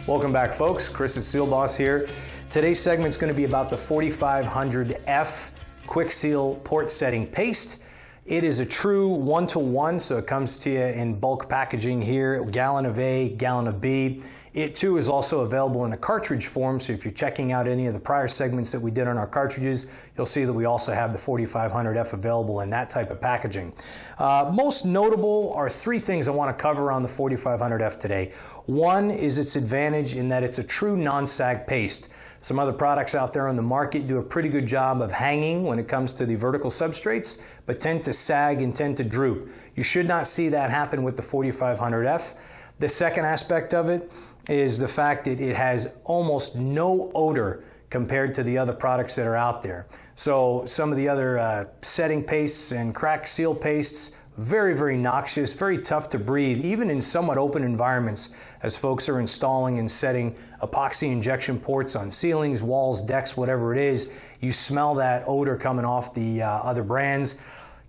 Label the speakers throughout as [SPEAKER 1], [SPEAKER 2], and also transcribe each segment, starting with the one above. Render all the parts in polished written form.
[SPEAKER 1] Welcome back, folks. Chris at SealBoss here. Today's segment is going to be about the 4500F Quick Seal Port Setting Paste. It is a true one-to-one, so it comes to you in bulk packaging here, gallon of A, gallon of B. It too is also available in a cartridge form, so if you're checking out any of the prior segments that we did on our cartridges, you'll see that we also have the 4500F available in that type of packaging. Most notable are three things I want to cover on the 4500F today. One is its advantage in that it's a true non-sag paste. Some other products out there on the market do a pretty good job of hanging when it comes to the vertical substrates, but tend to sag and tend to droop. You should not see that happen with the 4500F. The second aspect of it is the fact that it has almost no odor compared to the other products that are out there. So some of the other setting pastes and crack seal pastes, very, very noxious, very tough to breathe, even in somewhat open environments as folks are installing and setting epoxy injection ports on ceilings, walls, decks, whatever it is. You smell that odor coming off the other brands.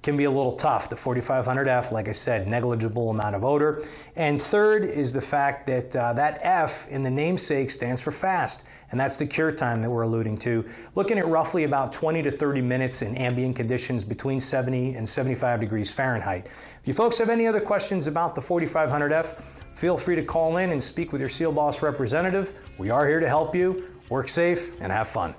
[SPEAKER 1] Can be a little tough. The 4500F, like I said, negligible amount of odor. And third is the fact that that F in the namesake stands for fast, and that's the cure time that we're alluding to. Looking at roughly about 20 to 30 minutes in ambient conditions between 70 and 75 degrees Fahrenheit. If you folks have any other questions about the 4500F, feel free to call in and speak with your SealBoss representative. We are here to help you. Work safe and have fun.